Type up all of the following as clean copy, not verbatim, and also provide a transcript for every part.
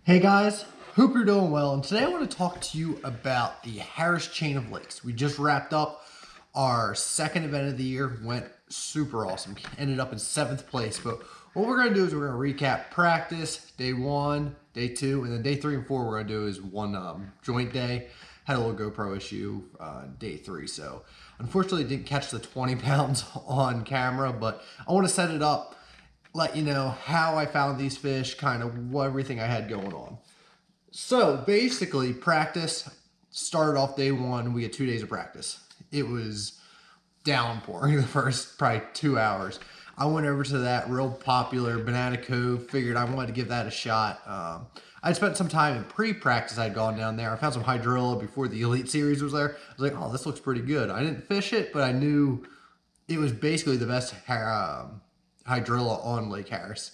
Hey guys, hope you're doing well, and today I want to talk to you about the Harris Chain of Lakes. We just wrapped up our second event of the year, went super awesome, ended up in 7th place, but what we're going to do is we're going to recap practice, day 1, day 2, and then day 3 and 4 we're going to do is one joint day. Had a little GoPro issue day 3, so unfortunately didn't catch the 20 pounds on camera, but I want to set it up, let you know how I found these fish, kind of everything I had going on. So basically, practice started off day 1. We had 2 days of practice. It was downpouring the first probably 2 hours. I went over to that real popular Banana Cove, figured I wanted to give that a shot. I'd spent some time in pre-practice. I'd gone down there. I found some hydrilla before the Elite Series was there. I was like, oh, this looks pretty good. I didn't fish it, but I knew it was basically the best hydrilla on Lake Harris.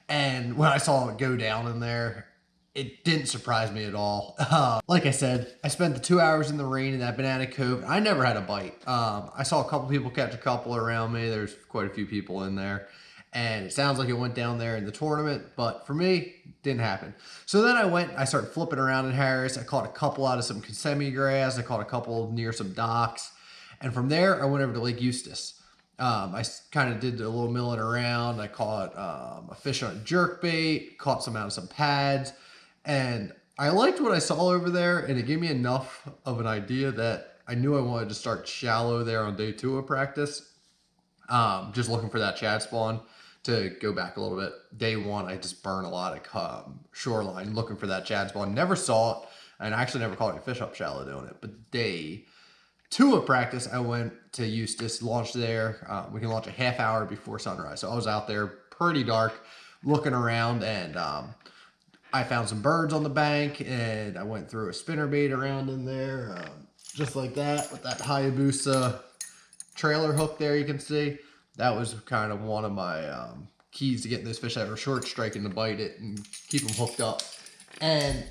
And when I saw it go down in there, it didn't surprise me at all. Like I said, I spent the 2 hours in the rain in that Banana Cove. I never had a bite. I saw a couple people catch a couple around me. There's quite a few people in there. And it sounds like it went down there in the tournament, but for me, it didn't happen. So then I started flipping around in Harris. I caught a couple out of some Kissimmee grass. I caught a couple near some docks. And from there, I went over to Lake Eustis. I kind of did a little milling around. I caught a fish on a jerkbait, caught some out of some pads, and I liked what I saw over there, and it gave me enough of an idea that I knew I wanted to start shallow there on day 2 of practice. Just looking for that Chad spawn to go back a little bit. Day 1, I just burned a lot of shoreline looking for that Chad spawn. Never saw it, and I actually never caught any fish up shallow doing it, but day 2 of practice, I went to Eustis, launched there. We can launch a half hour before sunrise. So I was out there pretty dark looking around, and I found some birds on the bank, and I went through a spinnerbait around in there, just like that, with that Hayabusa trailer hook there you can see. That was kind of one of my keys to getting those fish that were short striking to bite it and keep them hooked up. And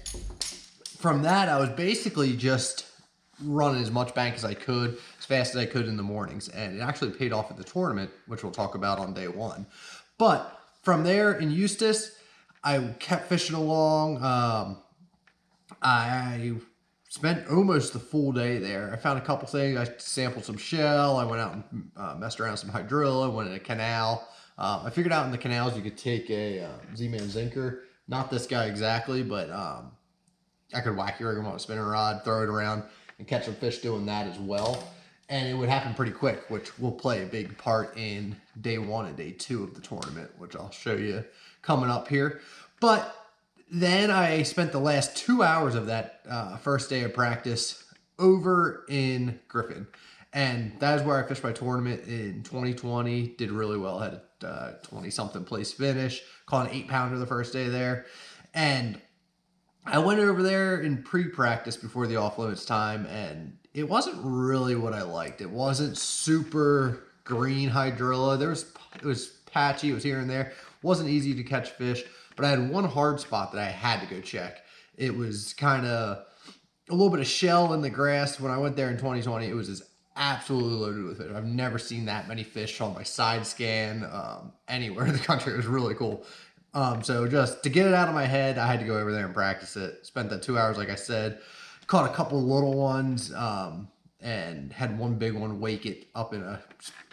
from that, I was basically just running as much bank as I could, as fast as I could in the mornings, and it actually paid off at the tournament, which we'll talk about on day 1. But from there in Eustis, I kept fishing along. I spent almost the full day there. I found a couple things. I sampled some shell. I went out and messed around with some hydrilla. Went in a canal. I figured out in the canals you could take a Z-Man Zinkerz. Not this guy exactly, but I could wacky rig him on a spinning rod, throw it around, and catch some fish doing that as well. And it would happen pretty quick, which will play a big part in day 1 and day 2 of the tournament, which I'll show you coming up here. But then I spent the last 2 hours of that first day of practice over in Griffin. And that is where I fished my tournament in 2020. Did really well, had a 20-something place finish. Caught an 8-pounder the first day there. And I went over there in pre-practice before the off-limits time, and it wasn't really what I liked. It wasn't super green hydrilla. It was patchy. It was here and there. It wasn't easy to catch fish, but I had one hard spot that I had to go check. It was kind of a little bit of shell in the grass. When I went there in 2020, it was just absolutely loaded with fish. I've never seen that many fish on my side scan anywhere in the country. It was really cool. So just to get it out of my head, I had to go over there and practice it. Spent that 2 hours, like I said. Caught a couple little ones and had one big one wake it up in a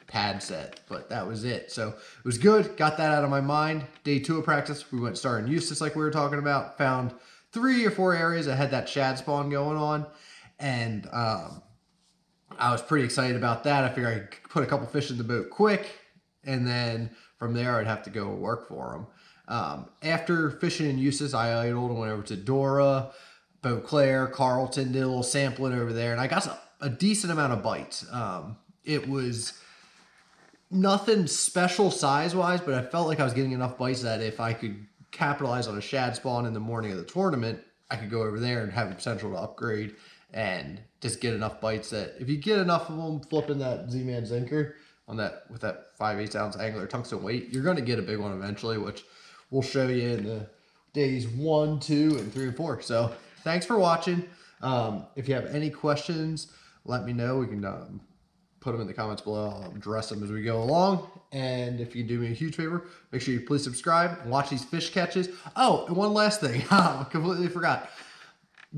pad set, but that was it. So it was good. Got that out of my mind. Day 2 of practice, we went starting Eustis like we were talking about. Found 3 or 4 areas that had that Chad spawn going on, and I was pretty excited about that. I figured I could put a couple fish in the boat quick, and then from there I'd have to go work for them. After fishing in Eustis, I idled and went over to Dora, Beauclair, Carlton, did a little sampling over there, and I got a decent amount of bites. It was nothing special size-wise, but I felt like I was getting enough bites that if I could capitalize on a shad spawn in the morning of the tournament, I could go over there and have the potential to upgrade and just get enough bites that if you get enough of them flipping that Z-Man Zinkerz on that with that 5/8 ounce angler tungsten weight, you're going to get a big one eventually, which we'll show you in the days 1, 2, and 3, and 4. So thanks for watching. If you have any questions, let me know. We can put them in the comments below. I'll address them as we go along. And if you do me a huge favor, make sure you please subscribe and watch these fish catches. Oh, and one last thing. I completely forgot.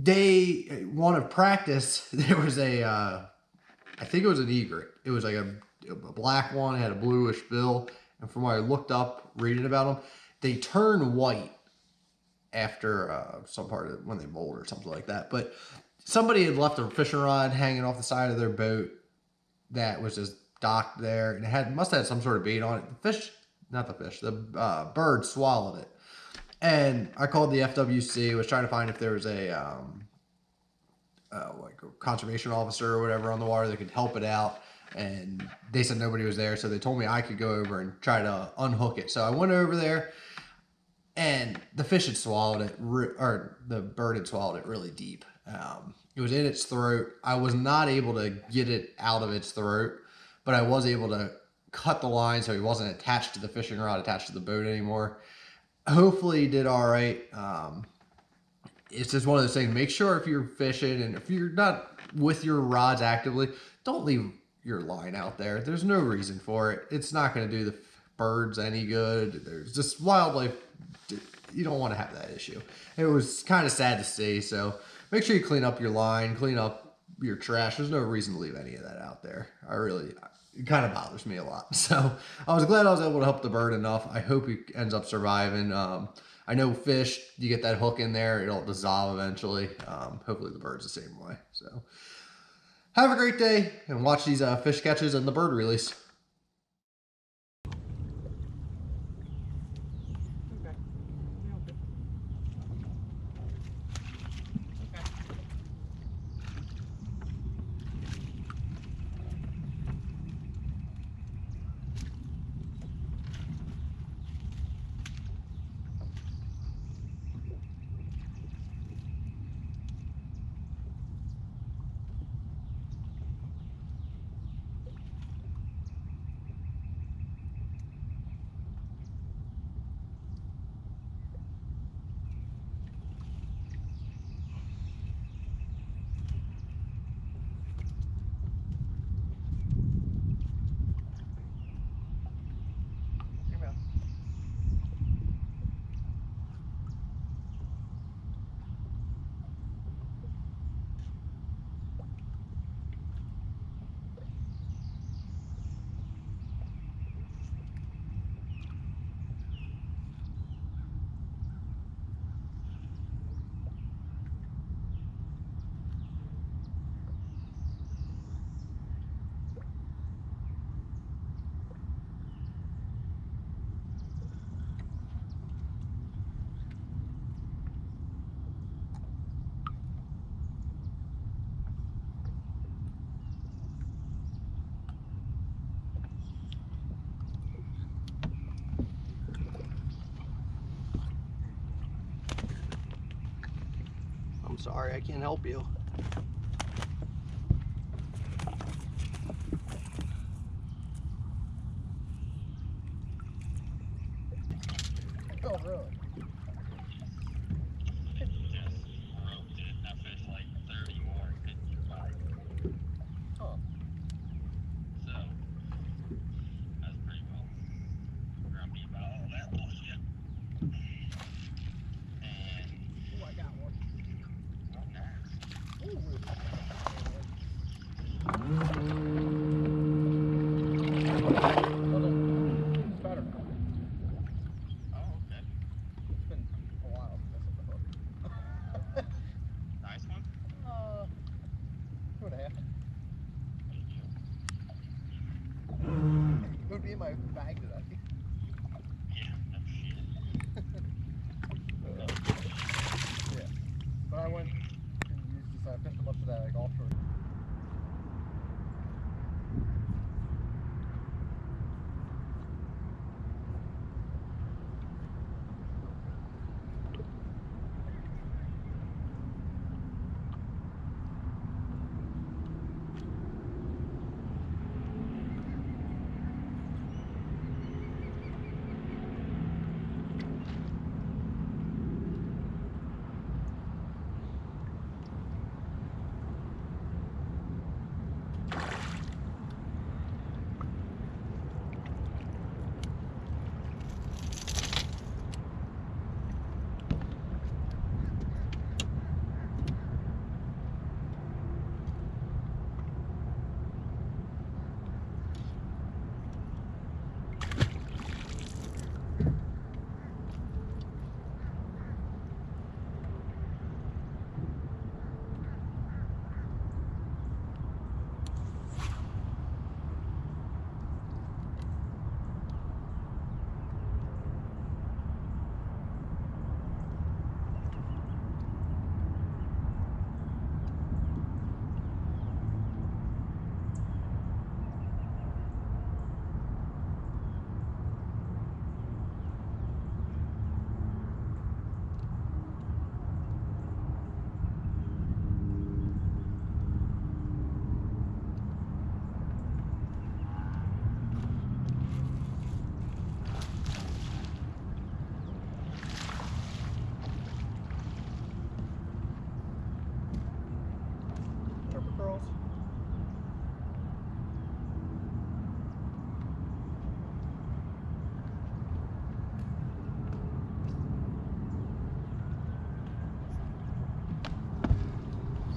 Day one of practice, there was a, I think it was an egret. It was like a black one. It had a bluish bill. And from what I looked up, reading about them, they turn white after some part of when they molt or something like that. But somebody had left a fishing rod hanging off the side of their boat that was just docked there, and it must have had some sort of bait on it. The bird swallowed it. And I called the FWC, was trying to find if there was a like a conservation officer or whatever on the water that could help it out. And they said nobody was there, so they told me I could go over and try to unhook it. So I went over there, and the fish had swallowed it, or the bird had swallowed it really deep. It was in its throat. I was not able to get it out of its throat, but I was able to cut the line so he wasn't attached to the fishing rod, attached to the boat anymore. Hopefully he did all right. It's just one of those things. Make sure if you're fishing and if you're not with your rods actively, don't leave your line out there. There's no reason for it. It's not going to do the birds any good. There's just wildlife. You don't want to have that issue. It was kind of sad to see. So make sure you clean up your line, clean up your trash. There's no reason to leave any of that out there. It kind of bothers me a lot. So I was glad I was able to help the bird enough. I hope he ends up surviving. I know fish, you get that hook in there, it'll dissolve eventually. Hopefully the bird's the same way. So have a great day and watch these fish catches and the bird release. I'm sorry, I can't help you. Oh, really? Just roped it. I fished like 30 more and didn't survive. Huh. So, I was pretty well grumpy about all that bullshit. And, Oh, I got one. oh, nice. Ooh. Better. Oh, okay. It's been a while since I set the hook. Nice one? 2.5. It would be in my bag today. Yeah, no shit. Yeah. But I went and used this, I fished a bunch of that like offshore.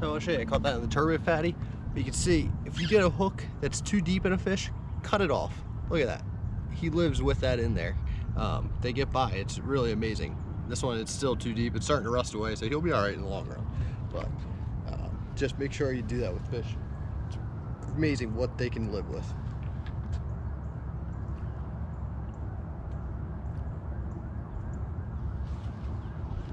So I'll show you, I caught that in the turbot fatty. But you can see, if you get a hook that's too deep in a fish, cut it off. Look at that. He lives with that in there. They get by, it's really amazing. This one, it's still too deep. It's starting to rust away, so he'll be all right in the long run. But just make sure you do that with fish. It's amazing what they can live with.